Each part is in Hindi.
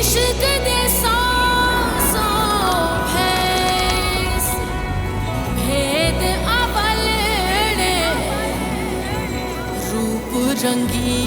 इश्क दे सांसों भैंस भेद अवलड़े रूप रंगील।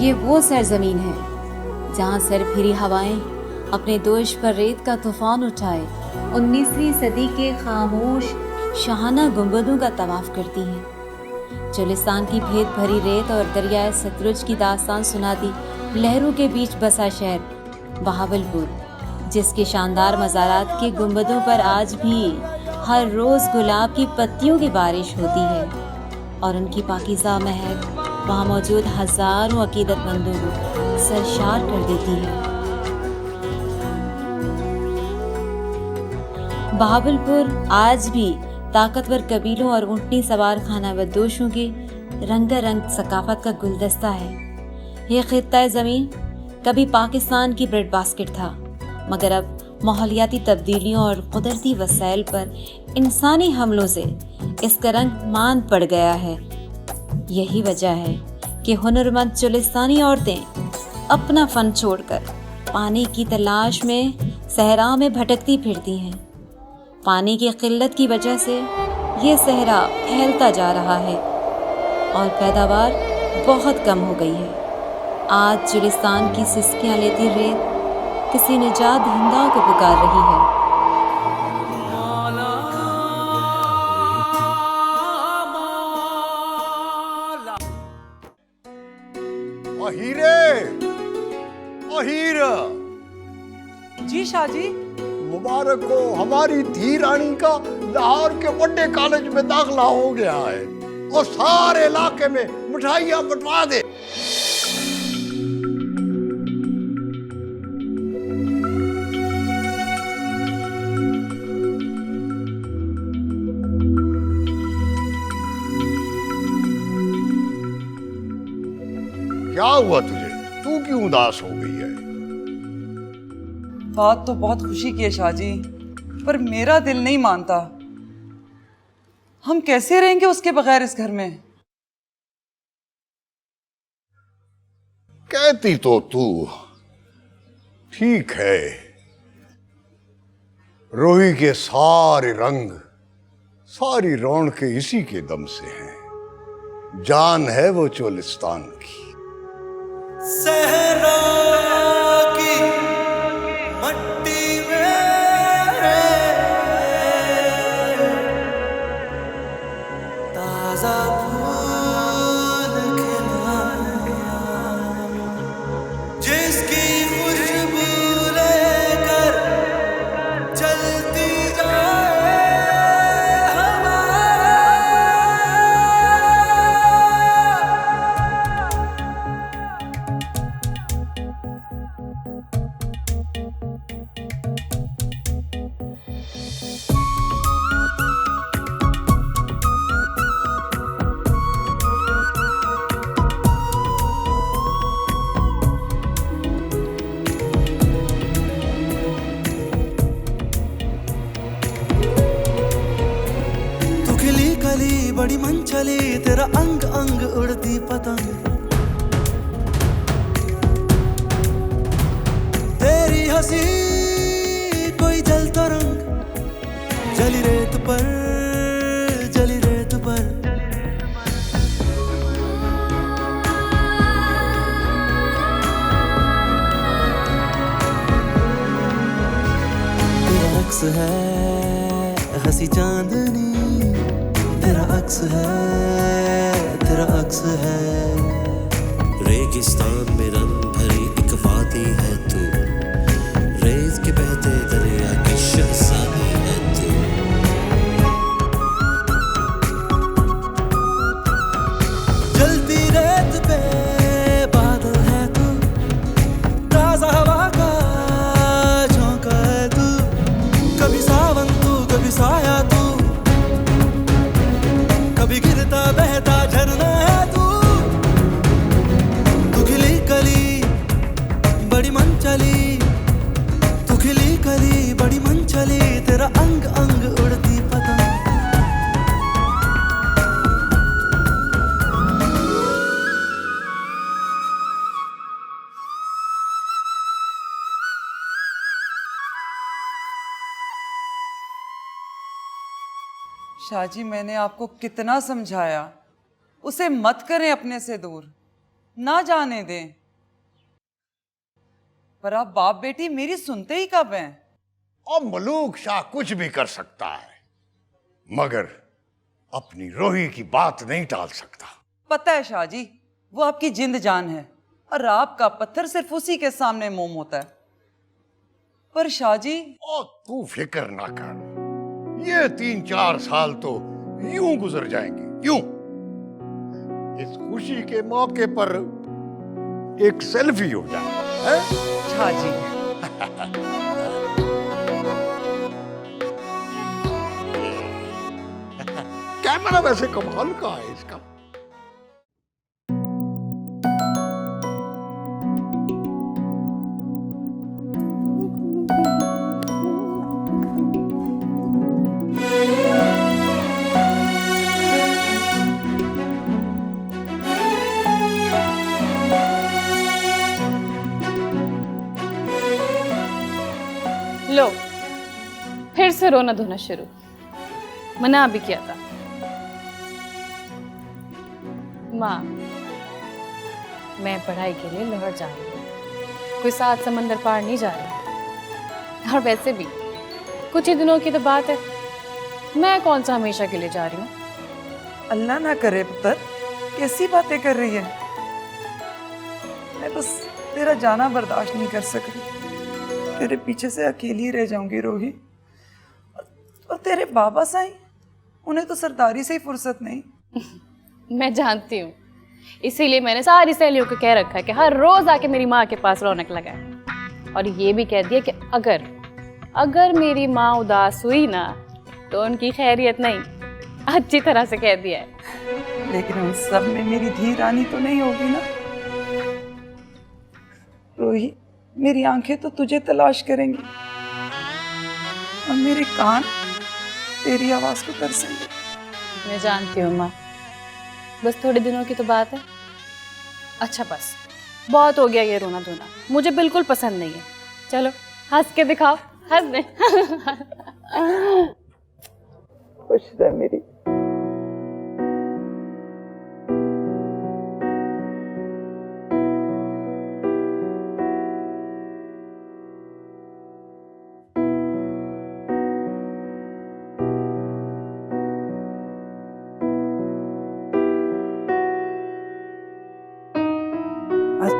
ये वो सरजमीन है जहाँ सरफिरी हवाएं अपने दोष पर रेत का तूफान उठाए 19वीं सदी के खामोश शाहाना गुंबदों का तवाफ करती हैं। चोलिस्तान की भेद भरी रेत और दरियाए सतलुज की दास्तान सुनाती लहरों के बीच बसा शहर बहावलपुर, जिसके शानदार मज़ारात के गुंबदों पर आज भी हर रोज़ गुलाब की पत्तियों की बारिश होती है और उनकी पाकीज़ा महक वहाँ मौजूद हजारों अकीदतमंदों को सरशार कर देती है। बहावलपुर आज भी ताकतवर कबीलों और ऊँटनी सवार खाना बदोशों के रंगारंग सकाफत का गुलदस्ता है। ये खित्ता ज़मीन कभी पाकिस्तान की ब्रेड बास्केट था, मगर अब माहौलियाती तब्दीलियों और कुदरती वसाइल पर इंसानी हमलों से इसका रंग मांद पड़ गया है। यही वजह है कि हुनरमंद चोलिस्तानी औरतें अपना फन छोड़कर पानी की तलाश में सहरा में भटकती फिरती हैं। पानी की किल्लत की वजह से ये सहरा फैलता जा रहा है और पैदावार बहुत कम हो गई है। आज चोलिस्तान की सिसकियाँ लेती रेत किसी निजात दहिंदा को पुकार रही है। हीरा जी शाहजी। मुबारक हो, हमारी धी रानी का लाहौर के बड़े कॉलेज में दाखिला हो गया है और सारे इलाके में मिठाइयां बंटवा दे। क्या हुआ तुझे? तू क्यों उदास हो गई है? बात तो बहुत खुशी की है शाहजी, पर मेरा दिल नहीं मानता। हम कैसे रहेंगे उसके बगैर इस घर में? कहती तो तू ठीक है, रोही के सारे रंग सारी रौनकें इसी के दम से हैं। जान है वो चोलिस्तान की। सहरा जिसकी खुशबू लेकर चलती जाए हवा। तू खिली कली बड़ी मन चली, तेरा अंग अंग उड़ती पतंग। तेरी हंसी कोई जलता रंग, जली रेत पर जली रेत पर। तेरा अक्स है हंसी चांदनी, तेरा अक्स है तेरा अक्स है। रेगिस्तान में रंग भरी एक वादी है तू, रेत के बहते दरिया की शहजादी है तू। जलती रेत पे बादल है तू, ताजा हवा का झोंका है तू। कभी सावन तू कभी साया तू, कभी गिरता बहता झरना है तू। तू खिली कली बड़ी मन चली, तू खिली कली बड़ी मन चली, तेरा अंग अंग उड़ती पतंग। शाहजी, मैंने आपको कितना समझाया, उसे मत करें अपने से दूर, ना जाने दें। पर आप बाप बेटी मेरी सुनते ही कब हैं? और मलूक शाह कुछ भी कर सकता है, मगर अपनी रोही की बात नहीं टाल सकता। पता है शाहजी, वो आपकी जिंद जान है और आपका पत्थर सिर्फ उसी के सामने मोम होता है। पर शाहजी, और तू फिक्र ना कर, ये 3-4 साल तो यूं गुजर जाएंगे, यूं। इस खुशी के मौके पर एक सेल्फी हो जाए, हैं? शाहजी कैमरा वैसे कमाल का है इसका। लो, फिर से रोना धोना शुरू। मना भी किया था। माँ, मैं पढ़ाई के लिए लाहौर जा रही हूँ, कोई 7 समंदर पार नहीं जा रही। और वैसे भी कुछ ही दिनों की तो बात है, मैं कौन सा हमेशा के लिए जा रही हूँ। अल्लाह ना करे पुत्र, कैसी बातें कर रही है। मैं बस तेरा जाना बर्दाश्त नहीं कर सक रही। तेरे पीछे से अकेली रह जाऊंगी रोही। और तेरे बाबा साईं, उन्हें तो सरदारी से ही फुर्सत नहीं। मैं जानती हूँ, इसीलिए मैंने सारी सहेलियों को कह रखा है कि हर रोज आके मेरी माँ के पास रौनक लगाए। और ये भी कह दिया कि अगर मेरी माँ उदास हुई ना तो उनकी खैरियत नहीं, अच्छी तरह से कह दिया है। लेकिन उन सब में मेरी धी रानी तो नहीं होगी ना रोही। मेरी आंखें तो तुझे तलाश करेंगी और मेरे कान तेरी आवाज को तरसेंगे। मैं जानती हूँ माँ, बस थोड़े दिनों की तो बात है। अच्छा बस, बहुत हो गया ये रोना धोना, मुझे बिल्कुल पसंद नहीं है। चलो हंस के दिखाओ, हंस दे। खुश रह मेरी।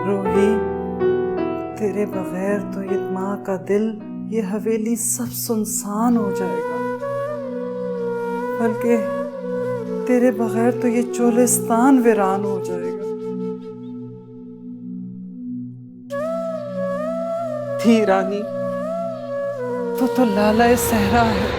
रोही, तेरे बगैर तो ये माँ का दिल, ये हवेली सब सुनसान हो जाएगा। बल्कि तेरे बगैर तो ये चोलिस्तान वीरान हो जाएगा। थी रानी, तो लाला सहरा है।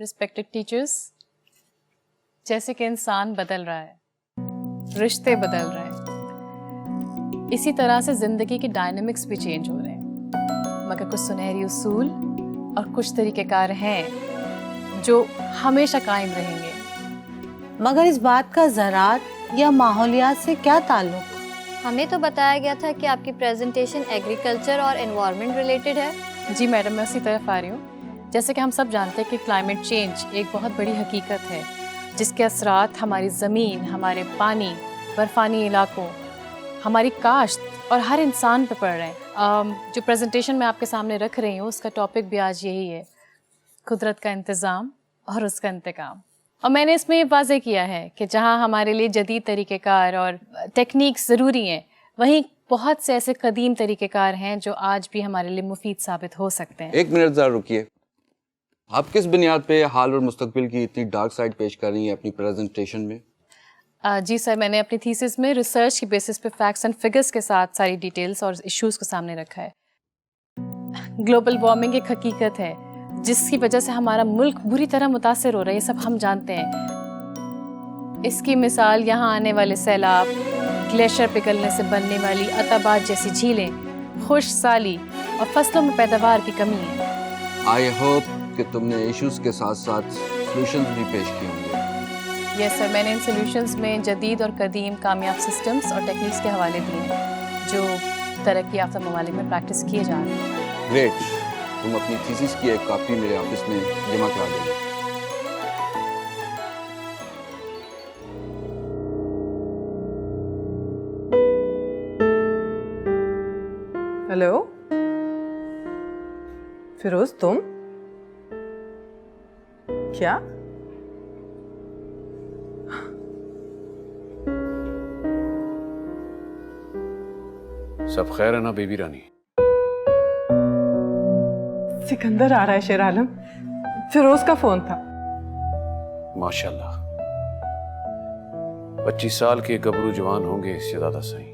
रिस्पेक्टेड टीचर्स, जैसे कि इंसान बदल रहा है, रिश्ते बदल रहे हैं, इसी तरह से जिंदगी के डायनामिक्स भी चेंज हो रहे हैं। मगर कुछ सुनहरी उसूल और कुछ तरीक़ेकार हैं जो हमेशा कायम रहेंगे। मगर इस बात का ज़रात या माहौलियात से क्या ताल्लुक? हमें तो बताया गया था कि आपकी प्रेजेंटेशन एग्रीकल्चर और एनवायरनमेंट रिलेटेड है। जी मैडम, मैं उसी तरफ आ रही हूँ। जैसे कि हम सब जानते हैं कि क्लाइमेट चेंज एक बहुत बड़ी हकीकत है जिसके असरात हमारी ज़मीन, हमारे पानी, बर्फ़ानी इलाकों, हमारी काश्त और हर इंसान पर पड़ रहे हैं। जो प्रेजेंटेशन मैं आपके सामने रख रही हूँ उसका टॉपिक भी आज यही है, कुदरत का इंतज़ाम और उसका इंतकाम। और मैंने इसमें ये वाज़ेह किया है कि जहाँ हमारे लिए जदीद तरीक़ेकार और टेक्निक्स ज़रूरी हैं, वहीं बहुत से ऐसे कदीम तरीक़ेकार हैं जो आज भी हमारे लिए मुफीद साबित हो सकते हैं। एक मिनट ज़रा रुकिए, आप किस बुनियाद पे हाल और मुस्तकबिल की इतनी डार्क साइड पेश कर रही हैं अपनी प्रेजेंटेशन में? जी सर, मैंने अपनी थीसिस में रिसर्च की बेसिस पे फैक्ट्स एंड फिगर्स के साथ सारी डिटेल्स और इश्यूज़ को सामने रखा है। ग्लोबल वार्मिंग एक हकीकत है जिसकी वजह से हमारा मुल्क बुरी तरह मुतासिर हो रहा है, ये सब हम जानते हैं। इसकी मिसाल यहाँ आने वाले सैलाब, ग्लेशियर पिघलने से बनने वाली अताबाद जैसी झीलें, खुश्क साली और फसलों में पैदावार की कमी है। आई होप कि तुमने इश्यूज़ के साथ साथ सॉल्यूशंस भी पेश किए होंगे। यस सर, मैंने इन सॉल्यूशंस में जदीद और कदीम कामयाब सिस्टम्स और टेक्निक्स के हवाले दिए हैं जो तरक्की याफ्ता ममालिक में प्रैक्टिस किए जा रहे हैं। ग्रेट, तुम अपनी थीसिस की एक कॉपी मेरे ऑफिस में जमा करा देना। हेलो फिरोज, तुम क्या? सब खैर है ना बेबी रानी? सिकंदर आ रहा है शेर आलम, फिरोज का फोन था। माशाल्लाह, 25 साल के गबरू जवान होंगे इससे ज्यादा सही।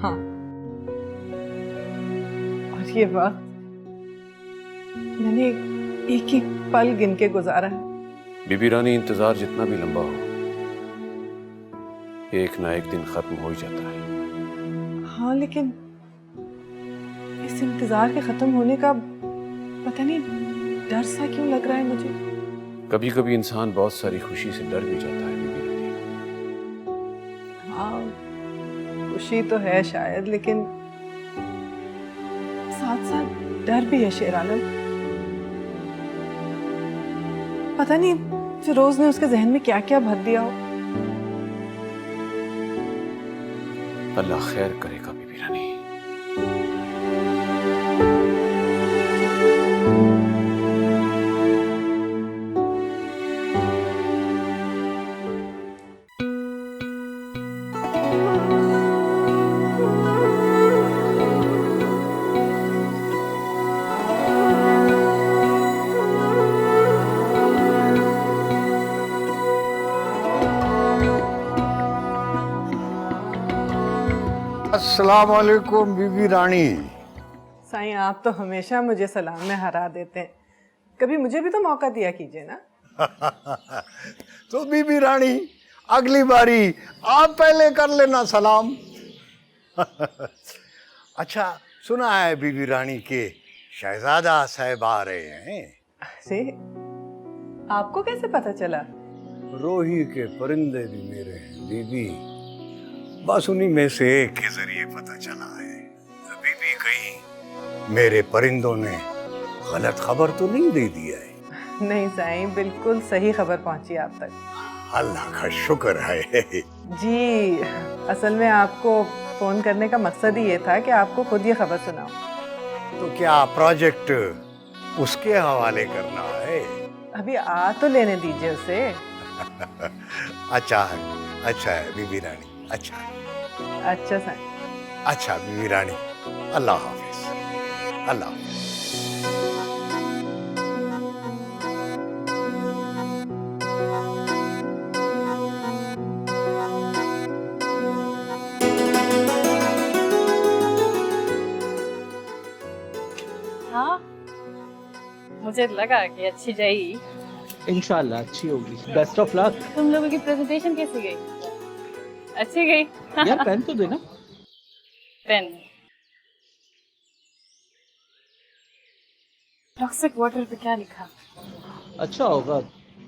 हाँ, और ये वक्त मैंने एक एक पल गिन के गुजारा है। बीबी रानी, इंतजार जितना भी लंबा हो, एक ना एक दिन खत्म हो ही जाता है। हाँ, लेकिन इस इंतजार के खत्म होने का पता नहीं डर सा क्यों लग रहा है मुझे। कभी कभी इंसान बहुत सारी खुशी से डर भी जाता है बीबी रानी। हाँ, खुशी तो है शायद, लेकिन साथ साथ डर भी है शेर आलम। पता नहीं फिरोज ने उसके जहन में क्या क्या भर दिया हो। अल्लाह खैर करेगा बीबी रानी। अस्सलाम वालेकुम बीबी रानी। साईं, आप तो हमेशा मुझे सलाम में हरा देते हैं, कभी मुझे भी तो मौका दिया कीजिए ना। तो बीबी रानी, अगली बारी आप पहले कर लेना सलाम। अच्छा, सुना है बीबी रानी के शहजादा साहब आ रहे हैं। जी, आपको कैसे पता चला? रोही के परिंदे भी मेरे हैं बीबी, बस उन्हीं में से एक के जरिए पता चला है। बीबी, कहीं मेरे परिंदों ने गलत खबर तो नहीं दे दिया है? नहीं साईं, बिल्कुल सही खबर पहुंची आप तक। अल्लाह का शुक्र है। जी, असल में आपको फोन करने का मकसद ही ये था कि आपको खुद ये खबर सुनाऊं। तो क्या प्रोजेक्ट उसके हवाले करना है? अभी आ तो लेने दीजिए उसे। अच्छा है, अच्छा है बीबी रानी, अच्छा है। अच्छा साईं। अच्छा बीबी रानी, अल्लाह हाफिज, अल्लाह हाफिज। हाँ, मुझे लगा कि अच्छी जाएगी। इंशाल्लाह अच्छी होगी। Best of luck. तुम लोगों की प्रेजेंटेशन कैसी गई? अच्छी गई। यार पेन तो देना। पेन। टॉक्सिक वाटर पे क्या लिखा? अच्छा होगा,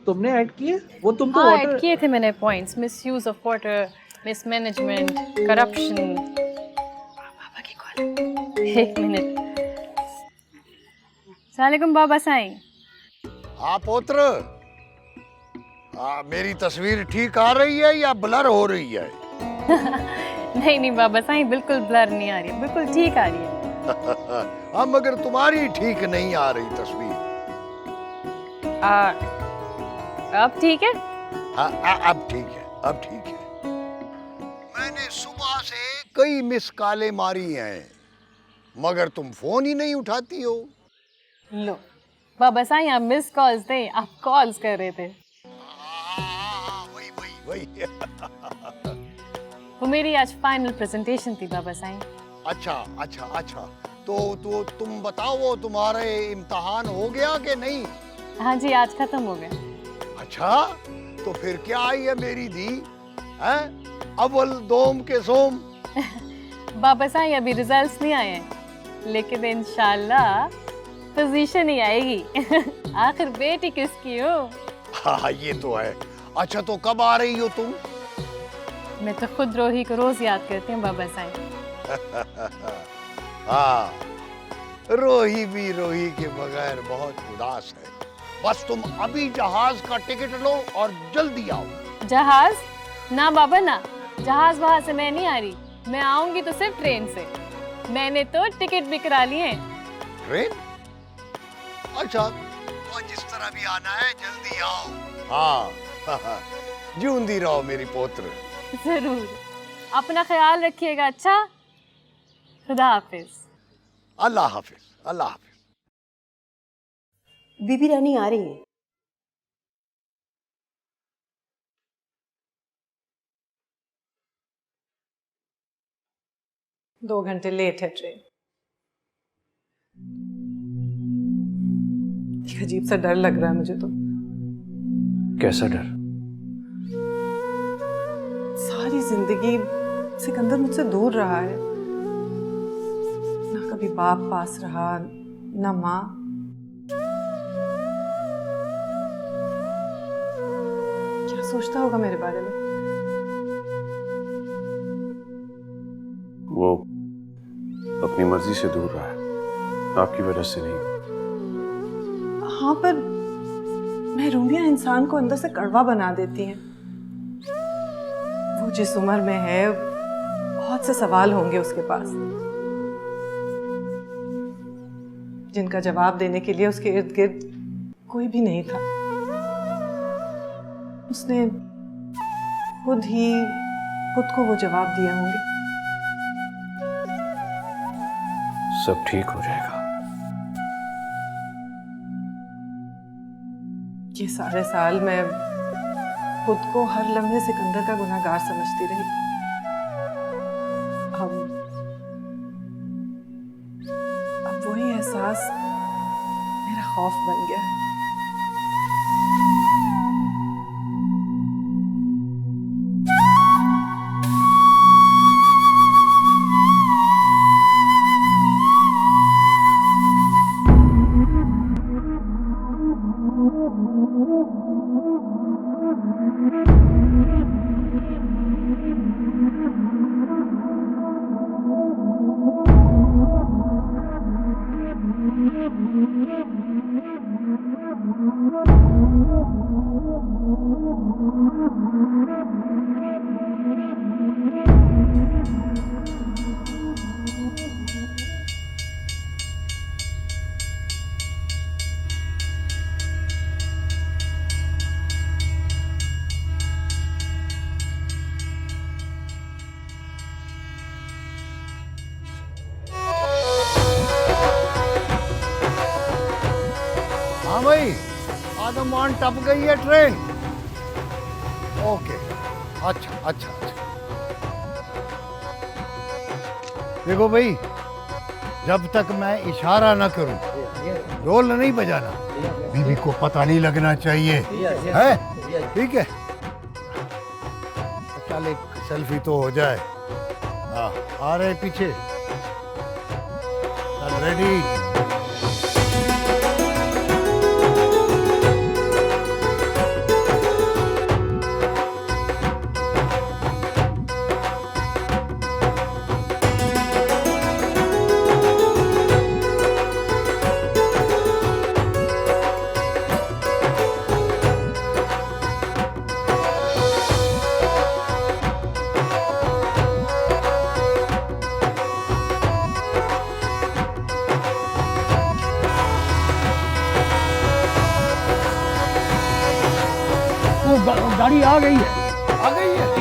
तुमने ऐड किए? वो तुम तो हाँ, वाटर ऐड किए थे मैंने points. Misuse of water, mismanagement, corruption. पापा की कॉल। एक मिनट। सलामुअलैकुम बाबा साईं। हाँ पोत्र, मेरी तस्वीर ठीक आ रही है या ब्लर हो रही है? नहीं नहीं बाबा साईं, बिल्कुल ब्लर नहीं आ रही है, बिल्कुल ठीक आ रही है। हाँ, मगर तुम्हारी ठीक नहीं आ रही तस्वीर। अब ठीक है? हाँ, अब ठीक है, अब ठीक है। मैंने सुबह से कई मिस कॉलें मारी हैं, मगर तुम फोन ही नहीं उठाती हो। लो बाबा साईं, आप मिस कॉल्स थे, आप कॉल्स कर रहे थे। वही वो मेरी आज फाइनल प्रेजेंटेशन थी बाबा साईं। अच्छा अच्छा अच्छा, तो तुम बताओ, वो तुम्हारे इम्तिहान हो गया कि नहीं? हाँ जी, आज खत्म हो गया। अच्छा, तो फिर क्या आई है मेरी दी? हैं? अव्वल दोम के सोम। बाबा साईं, अभी रिजल्ट्स नहीं आए हैं, लेकिन इंशाल्लाह पोजीशन ही आएगी। आखिर बेटी किसकी हो? हाँ, ये तो है। अच्छा, तो कब आ रही हो तुम? मैं तो खुद रोही को रोज याद करती हूँ बाबा साईं। हाँ, रोही भी रोही के बगैर बहुत उदास है। बस तुम अभी जहाज का टिकट लो और जल्दी आओ। जहाज? ना बाबा ना, जहाज वहां से मैं नहीं आ रही। मैं आऊंगी तो सिर्फ ट्रेन से। मैंने तो टिकट भी करा लिए हैं। ट्रेन? अच्छा, तो जिस तरह भी आना है जल्दी आओ। हाँ, जूंदी रहो मेरी पोत्र। जरूर। अपना ख्याल रखिएगा। अच्छा, खुदा हाफिज। अल्लाह हाफिज, अल्लाह हाफिज। बीबी रानी आ रही है। दो घंटे लेट है ट्रेन। एक अजीब सा डर लग रहा है मुझे तो। कैसा डर? सारी जिंदगी सिकंदर मुझसे दूर रहा है, ना कभी बाप पास रहा ना माँ। क्या सोचता होगा मेरे बारे में? वो अपनी मर्जी से दूर रहा है, आपकी वजह से नहीं। हाँ, पर महरूमियाँ इंसान को अंदर से कड़वा बना देती हैं। वो जिस उम्र में है बहुत से सवाल होंगे उसके पास, जिनका जवाब देने के लिए उसके इर्द गिर्द कोई भी नहीं था। उसने खुद को वो जवाब दिए होंगे। सब ठीक हो जाएगा। ये सारे साल मैं खुद को हर लम्हे सिकंदर का गुनहगार समझती रही। अब वही एहसास मेरा खौफ बन गया है। हाँ भाई, आदमान टप गई है ट्रेन। ओके, अच्छा अच्छा अच्छा। देखो भाई, जब तक मैं इशारा ना करूं ढोल नहीं बजाना। बीबी को पता नहीं लगना चाहिए, है? ठीक है। चल एक सेल्फी तो हो जाए। हाँ, आ रहे पीछे। चल रेडी। गाड़ी आ गई है, आ गई है।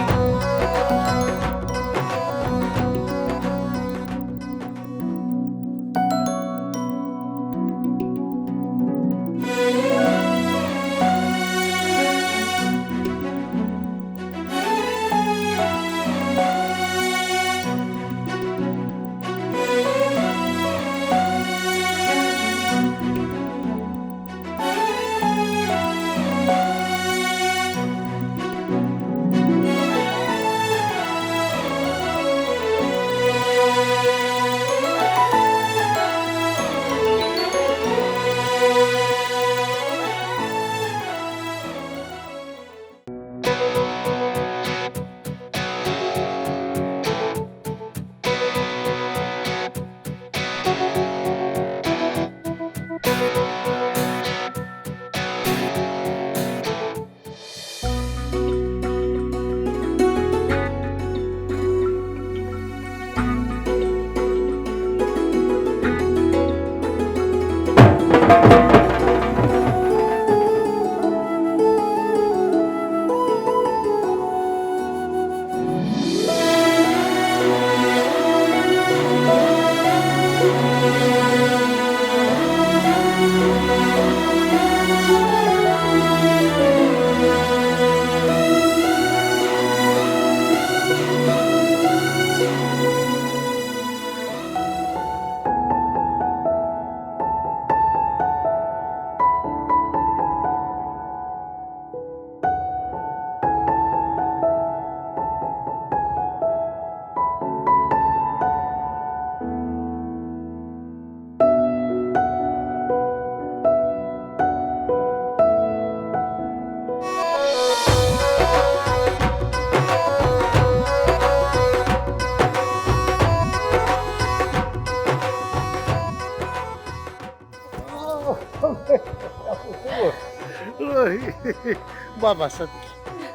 बाबा सदके,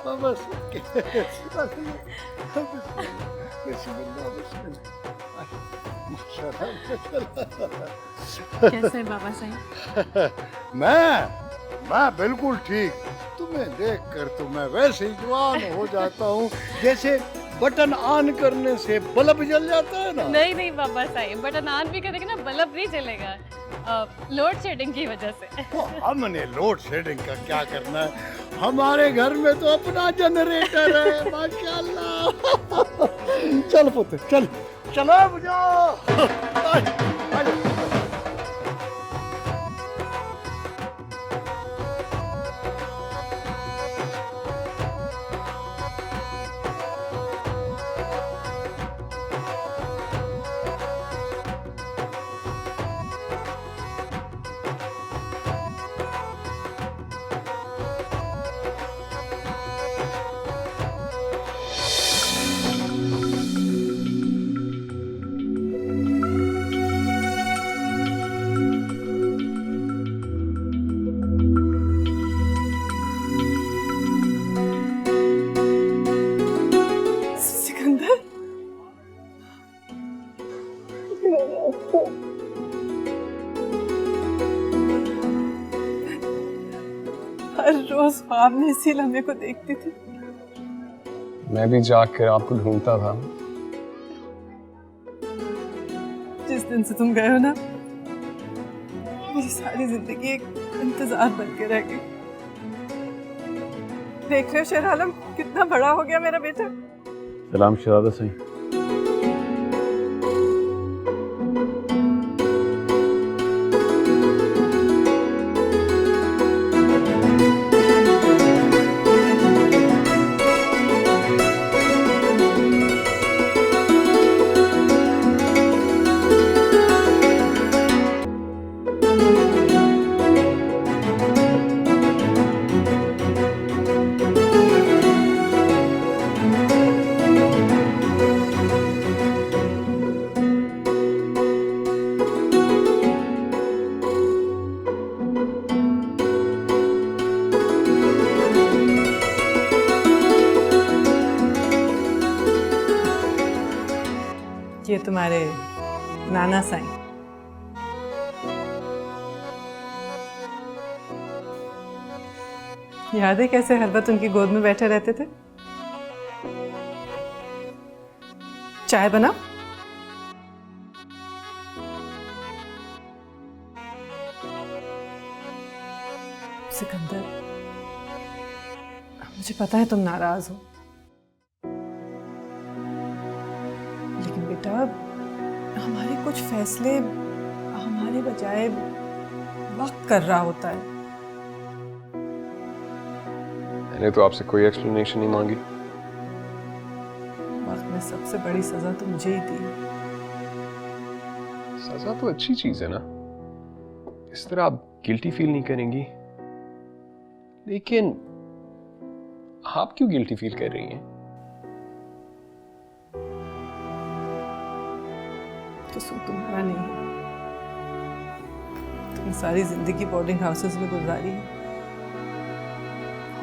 बाबा सदके। कैसे बाबा साहब? मैं बिल्कुल ठीक। तुम्हें देखकर तो मैं वैसे ही जवान हो जाता हूँ जैसे बटन ऑन करने से बल्ब जल जाता है ना। नहीं नहीं बाबा साहब, बटन ऑन भी करेंगे ना बल्ब नहीं जलेगा, लोड शेडिंग की वजह से। तो हमने लोड शेडिंग का क्या करना है, हमारे घर में तो अपना जनरेटर है माशाल्लाह। चल पुत्र चल, चलो बुझा। हर रोज ख्वाब में इसी लम्हे को देखती थी। मैं भी जाग कर आपको ढूंढता था। जिस दिन से तुम गए हो ना, मेरी सारी जिंदगी एक इंतजार बन के रह गई। देख रहे हो शेर आलम, कितना बड़ा हो गया मेरा बेटा। सलाम शहजादा सही। ये तुम्हारे नाना साईं। याद है कैसे हर वक्त उनकी गोद में बैठे रहते थे? चाय बना। सिकंदर, मुझे पता है तुम नाराज हो, लेकिन बेटा हमारे कुछ फैसले हमारे बजाय वक्त कर रहा होता है। मैंने तो आपसे कोई एक्सप्लेनेशन नहीं मांगी। वक्त में सबसे बड़ी सजा तो मुझे ही दी। सजा तो अच्छी चीज है ना, इस तरह आप गिल्टी फील नहीं करेंगी। लेकिन आप क्यों गिल्टी फील कर रही हैं? कसूर तुम्हारा नहीं है। तुमने सारी जिंदगी बोर्डिंग हाउसेस में गुजारी है,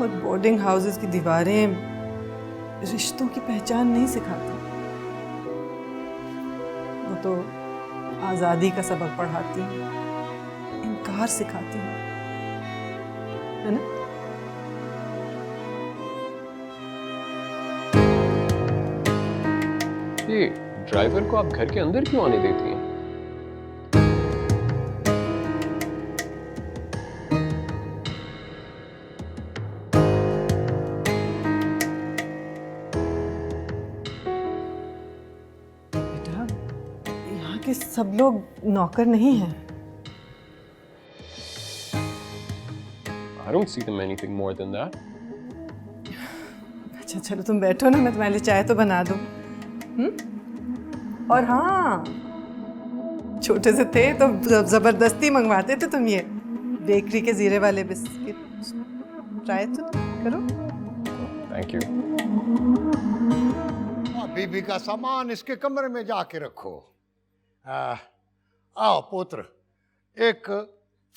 और बोर्डिंग हाउसेस की दीवारें रिश्तों की पहचान नहीं सिखाती। वो तो आजादी का सबक पढ़ाती हैं, इनकार सिखाती हैं, है ना? ये ड्राइवर को आप घर के अंदर क्यों आने देती हैं? बेटा, यहाँ के सब लोग नौकर नहीं हैं। I don't see them anything more than that. अच्छा चलो तुम बैठो ना, मैं तुम्हारे लिए चाय तो बना दूँ। और हाँ, छोटे से थे तो जबरदस्ती मंगवाते थे तुम ये बेकरी के जीरे वाले बिस्किट। ट्राई तो करो। Thank you. बीबी का सामान इसके कमरे में जाके रखो। आओ पुत्र, एक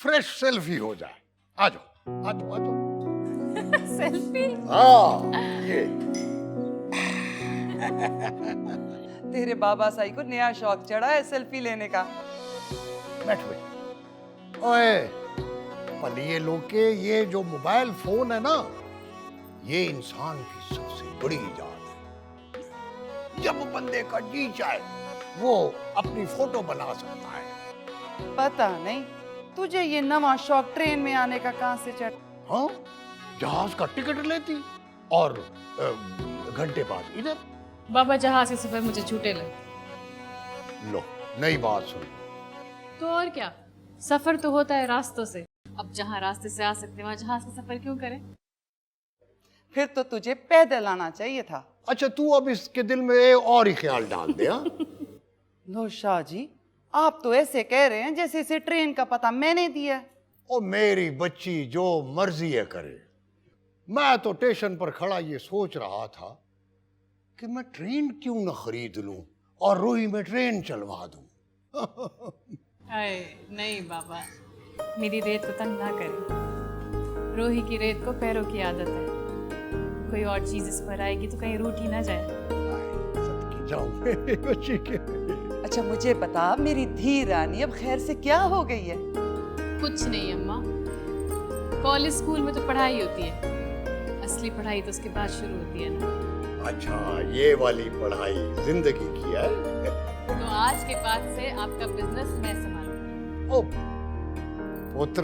फ्रेश सेल्फी हो जाए। आ जाओ आ जाओ आ जाओ। सेल्फी? हाँ ये तेरे बाबा साई को नया शौक चढ़ा है सेल्फी लेने का। बैठ बे। ओए पलिए लोग के ये जो मोबाइल फोन है ना, ये इंसान की सबसे बड़ी इजाद है। जब बंदे का जी चाहे वो अपनी फोटो बना सकता है। पता नहीं तुझे ये नवा शौक ट्रेन में आने का कहां से चढ़। हाँ, जहाज का टिकट लेती और घंटे बाद इधर। बाबा जहाज के सफर मुझे झूठे लगे। लो नई बात सुन। तो और क्या, सफर तो होता है रास्तों से। अब जहाँ रास्ते से आ सकते वहाँ जहाज का सफर क्यों करें? फिर तो तुझे पैदल आना चाहिए था। अच्छा तू अब इसके दिल में एक और ही ख्याल डाल दे। हाँ? लो शाह जी, आप तो ऐसे कह रहे हैं जैसे इसे ट्रेन का पता मैंने दिया। ओ मेरी बच्ची जो मर्जी है करे। मैं तो स्टेशन पर खड़ा ये सोच रहा था कि मैं ट्रेन क्यों न खरीद लूं और रूही में ट्रेन चलवा दूं। अरे नहीं बाबा, मेरी रेत को तंग ना करें। रोही की रेत को पैरों की आदत है। कोई और चीज इस पर आएगी तो कहीं रूठ ही ना जाए। सदकी जाऊं मेरी बच्ची के। अच्छा मुझे बता मेरी धी रानी, अब खैर से क्या हो गई है? कुछ नहीं अम्मा, कॉलेज स्कूल में तो पढ़ाई होती है, असली पढ़ाई तो उसके बाद शुरू होती है ना। अच्छा ये वाली पढ़ाई जिंदगी की है। तो आज के बाद से आपका बिजनेस मैं संभालूंगी। ओ पुत्र,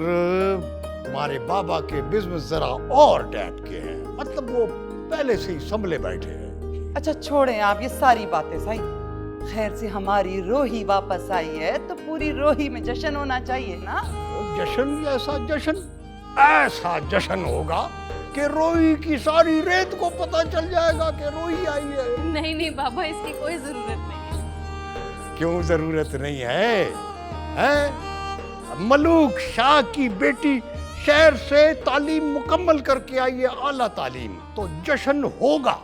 तुम्हारे बाबा के बिजनेस जरा और टाइप के हैं, मतलब वो पहले से ही संभले बैठे हैं। अच्छा छोड़ें आप ये सारी बातें साई। खैर से हमारी रोही वापस आई है तो पूरी रोही में जश्न होना चाहिए ना। जश्न? ऐसा जश्न होगा कि रोही की सारी रेत को पता चल जाएगा कि रोही आई है। नहीं नहीं बाबा, इसकी कोई जरूरत नहीं है। क्यों जरूरत नहीं है? हैं? मलूक शाह की बेटी शहर से तालीम मुकम्मल करके आई है, आला तालीम, तो जश्न होगा।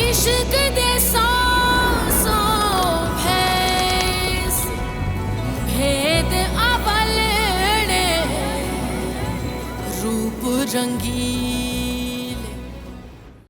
इश्क दे